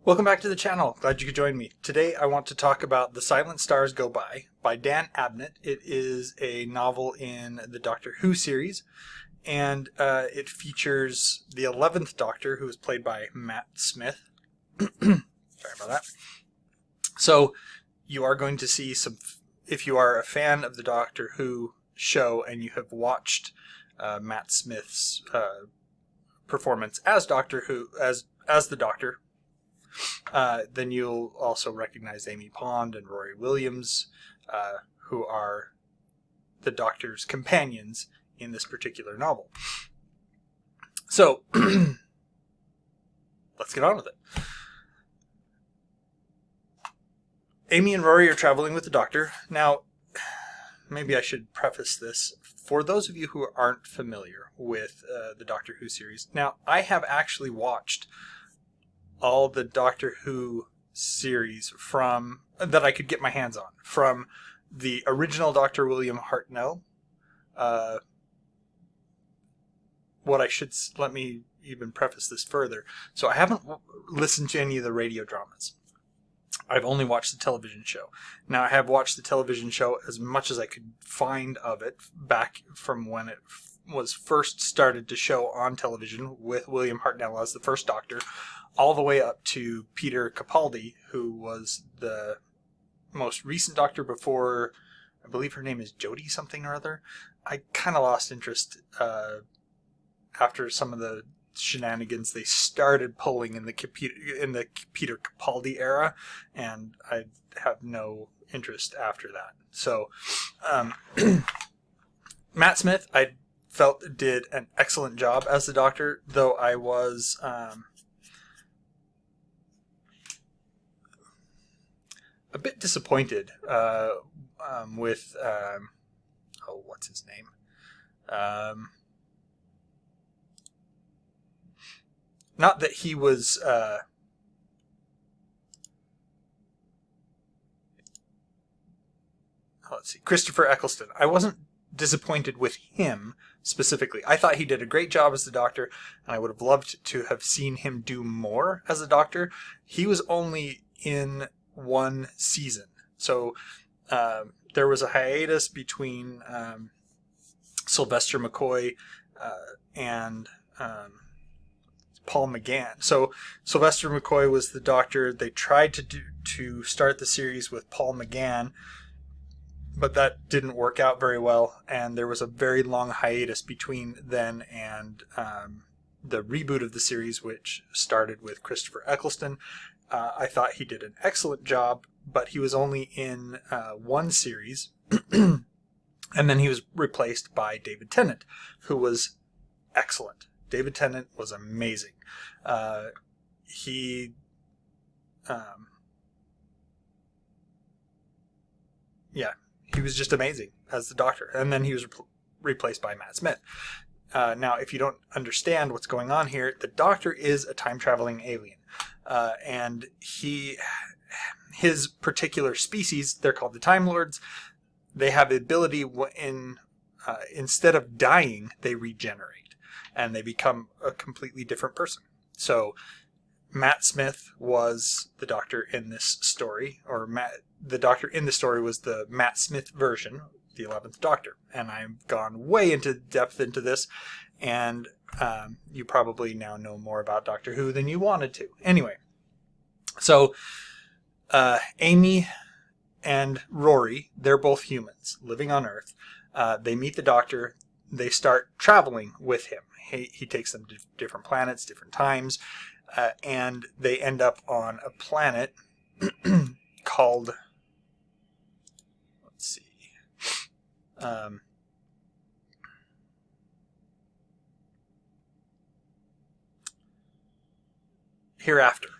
Welcome back to the channel. Glad you could join me. Today I want to talk about The Silent Stars Go by Dan Abnett. It is a novel in the Doctor Who series, and it features the 11th Doctor, who is played by Matt Smith. Sorry about that. So you are going to see some, if you are a fan of the Doctor Who show and you have watched Matt Smith's performance as Doctor Who, as the Doctor, then you'll also recognize Amy Pond and Rory Williams, who are the Doctor's companions in this particular novel. So, let's get on with it. Amy and Rory are traveling with the Doctor. Now, maybe I should preface this. For those of you who aren't familiar with the Doctor Who series, now, I have actually watched all the Doctor Who series from that I could get my hands on, from the original Dr. William Hartnell. Let me even preface this further. So I haven't listened to any of the radio dramas. I've only watched the television show. Now, I have watched the television show as much as I could find of it back from when it was first started to show on television with William Hartnell as the first Doctor, all the way up to Peter Capaldi, who was the most recent Doctor before, I believe her name is Jodie something or other. I kind of lost interest after some of the shenanigans they started pulling in the Peter Capaldi era, and I have no interest after that. So, Matt Smith, I felt did an excellent job as the Doctor, though I was a bit disappointed with what's his name? Not that he was let's see, Christopher Eccleston. I wasn't disappointed with him specifically. I thought he did a great job as the Doctor, and I would have loved to have seen him do more as a Doctor. He was only in one season. So there was a hiatus between Sylvester McCoy and Paul McGann. So Sylvester McCoy was the Doctor. They tried to start the series with Paul McGann, but that didn't work out very well, and there was a very long hiatus between then and the reboot of the series, which started with Christopher Eccleston. I thought he did an excellent job, but he was only in one series, and then he was replaced by David Tennant, who was excellent. David Tennant was amazing. He was just amazing as the Doctor, and then he was replaced by Matt Smith. Now, if you don't understand what's going on here, the Doctor is a time-traveling alien. And his particular species, they're called the Time Lords. They have the ability instead of dying, they regenerate, and they become a completely different person. So Matt Smith was the Doctor in this story, or the Doctor in the story was the Matt Smith version, the 11th Doctor. And I've gone way into depth into this, and you probably now know more about Doctor Who than you wanted to. Anyway, so Amy and Rory, they're both humans living on Earth. They meet the Doctor. They start traveling with him. He takes them to different planets, different times, and they end up on a planet called, let's see, Hereafter,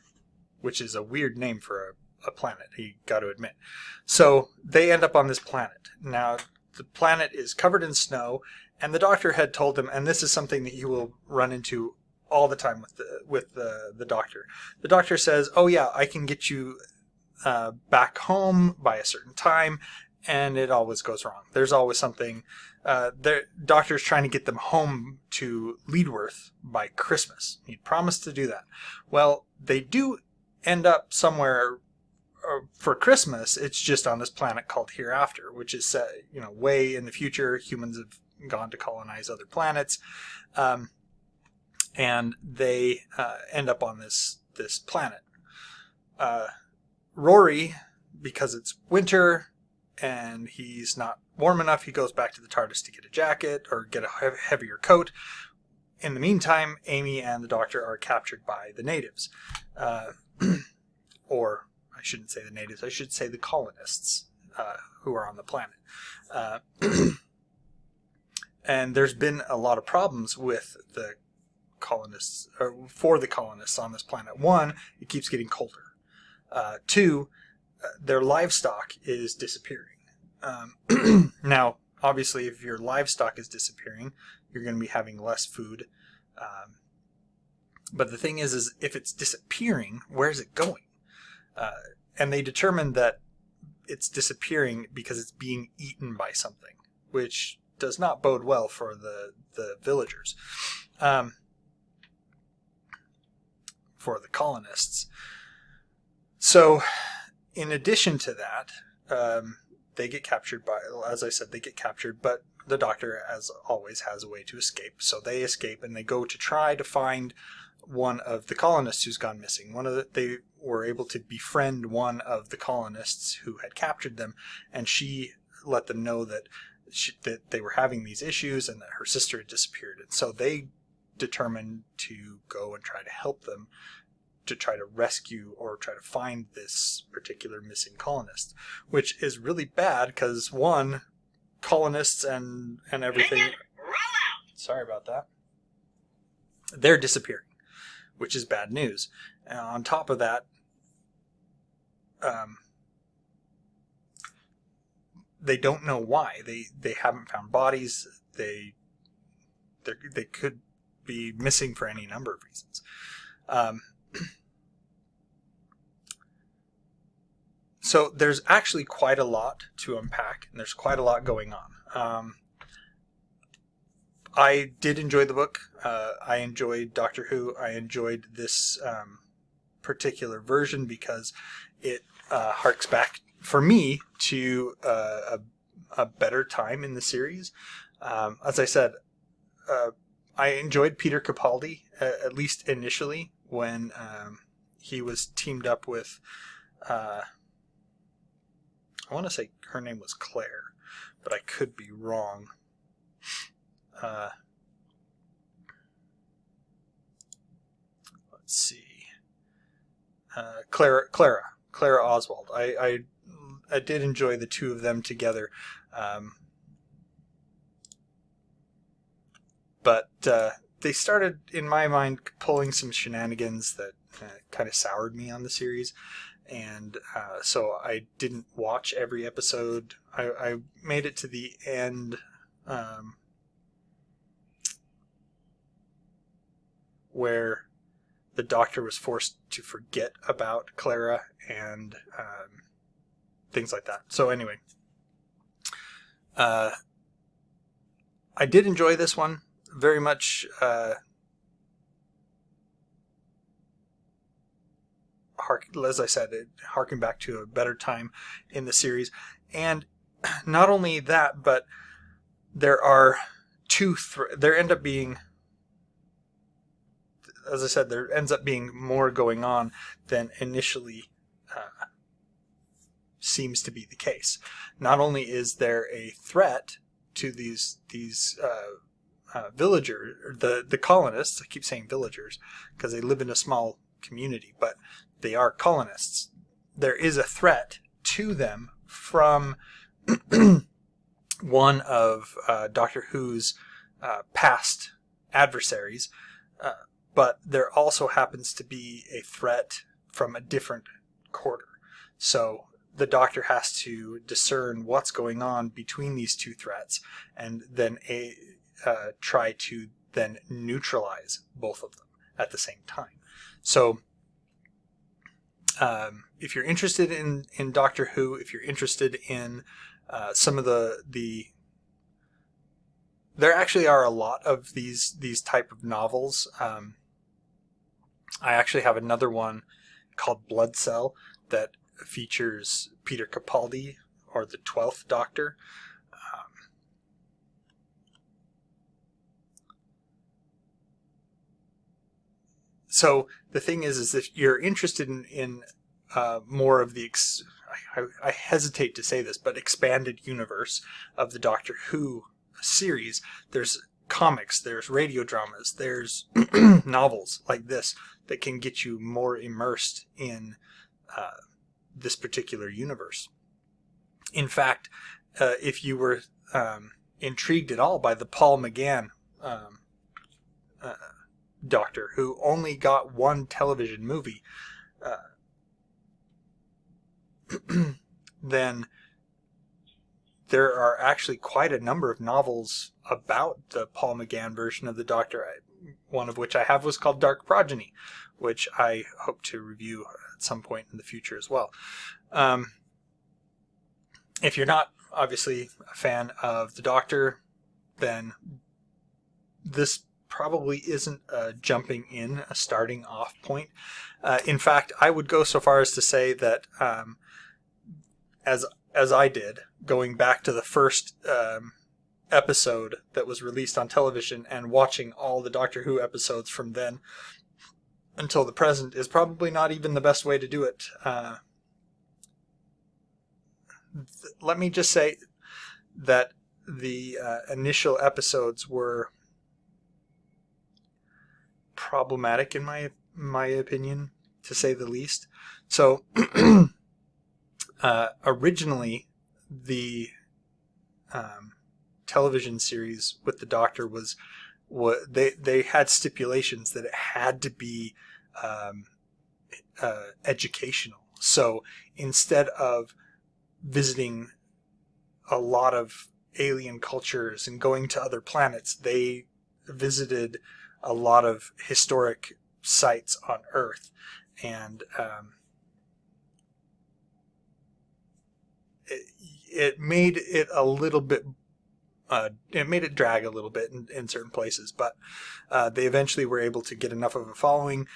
which is a weird name for a planet, you got to admit. So they end up on this planet. Now, the planet is covered in snow, and the Doctor had told them, and this is something that you will run into all the time with the Doctor. The Doctor says, "Oh yeah, I can get you back home by a certain time," and it always goes wrong. There's always something. The Doctor's trying to get them home to Leedworth by Christmas. He promised to do that. Well, they do end up somewhere for Christmas. It's just on this planet called Hereafter, which is set, way in the future. Humans have gone to colonize other planets, and they end up on this planet. Rory, because it's winter and he's not warm enough, he goes back to the TARDIS to get a jacket or get a heavier coat. In the meantime, Amy and the Doctor are captured by the natives. Or I shouldn't say the natives, I should say the colonists who are on the planet. And there's been a lot of problems with the colonists, or for the colonists on this planet. One, it keeps getting colder. Two, their livestock is disappearing. Now, obviously, if your livestock is disappearing, you're going to be having less food. But the thing is if it's disappearing, where's it going? And they determined that it's disappearing because it's being eaten by something, which does not bode well for the villagers, for the colonists. So, in addition to that, they get captured as I said, they get captured, but the Doctor, as always, has a way to escape. So they escape and they go to try to find one of the colonists who's gone missing. They were able to befriend one of the colonists who had captured them, and she let them know that they were having these issues and that her sister had disappeared. And so they determined to go and try to help them, to try to rescue or try to find this particular missing colonist, which is really bad because, one, colonists and everything, sorry about that, they're disappearing, which is bad news. And on top of that, they don't know why. They haven't found bodies. They could be missing for any number of reasons. So there's actually quite a lot to unpack, and there's quite a lot going on. I did enjoy the book. I enjoyed Doctor Who. I enjoyed this particular version because it harks back, for me, to a better time in the series. As I said, I enjoyed Peter Capaldi, at least initially, when he was teamed up with... I want to say her name was Claire, but I could be wrong. Let's see. Clara Oswald. I did enjoy the two of them together. But they started, in my mind, pulling some shenanigans that kind of soured me on the series. And so I didn't watch every episode. I made it to the end where the Doctor was forced to forget about Clara and things like that. So anyway, I did enjoy this one very much. As I said, it harkened back to a better time in the series. And not only that, but there are there end up being, as I said, there ends up being more going on than initially seems to be the case. Not only is there a threat to these villagers, the colonists, I keep saying villagers because they live in a small community, but they are colonists. There is a threat to them from one of Doctor Who's past adversaries, but there also happens to be a threat from a different quarter. So the Doctor has to discern what's going on between these two threats and then try to then neutralize both of them at the same time. So if you're interested in Doctor Who, if you're interested in some of the there actually are a lot of these type of novels. I actually have another one called Blood Cell that features Peter Capaldi, or the 12th Doctor. So the thing is if you're interested in more of the, I hesitate to say this, but expanded universe of the Doctor Who series, there's comics, there's radio dramas, there's novels like this that can get you more immersed in this particular universe. In fact, if you were intrigued at all by the Paul McGann Doctor, who only got one television movie, then there are actually quite a number of novels about the Paul McGann version of the Doctor. One of which I have was called Dark Progeny, which I hope to review at some point in the future as well. If you're not obviously a fan of the Doctor, then this probably isn't a jumping in, a starting off point. In fact, I would go so far as to say that as I did, going back to the first episode that was released on television and watching all the Doctor Who episodes from then until the present is probably not even the best way to do it. Let me just say that the initial episodes were problematic in my opinion, to say the least. So originally the television series with the Doctor was they had stipulations that it had to be educational. So instead of visiting a lot of alien cultures and going to other planets, they visited a lot of historic sites on Earth, and it made it a little bit it made it drag a little bit in certain places, but they eventually were able to get enough of a following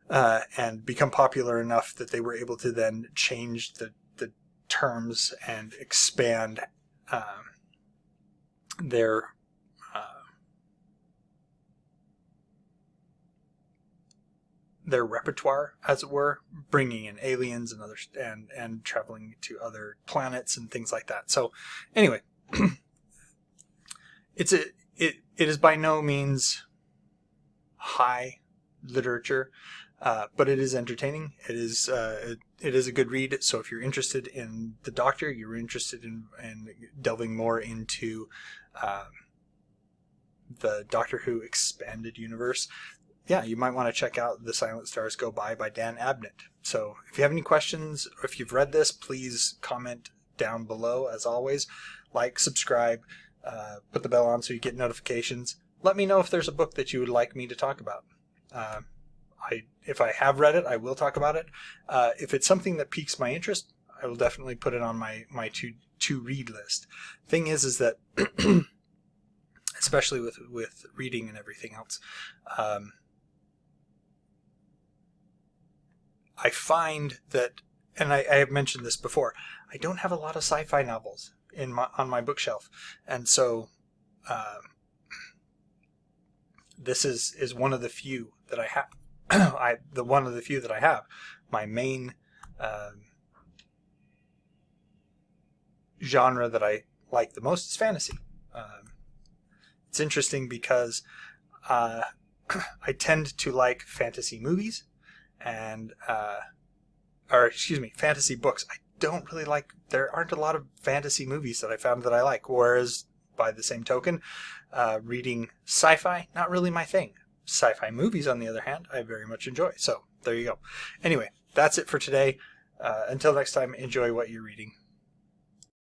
and become popular enough that they were able to then change the terms and expand their repertoire, as it were, bringing in aliens and others and traveling to other planets and things like that. So anyway, it is by no means high literature, but it is entertaining. It is a good read. So if you're interested in the Doctor, you're interested in delving more into the Doctor Who expanded universe, yeah, you might want to check out The Silent Stars Go By Dan Abnett. So if you have any questions, or if you've read this, please comment down below. As always, like, subscribe, put the bell on so you get notifications. Let me know if there's a book that you would like me to talk about. If I have read it, I will talk about it. If it's something that piques my interest, I will definitely put it on my to read list. Thing is that especially with reading and everything else, I find that, and I have mentioned this before, I don't have a lot of sci-fi novels on my bookshelf, and so this is one of the few that I have. One of the few that I have. My main genre that I like the most is fantasy. It's interesting because I tend to like fantasy movies and fantasy books. I don't really like, there aren't a lot of fantasy movies that I found that I like, whereas by the same token, reading sci-fi, not really my thing. Sci-fi movies, on the other hand, I very much enjoy. So there you go. Anyway, that's it for today. Until next time, enjoy what you're reading.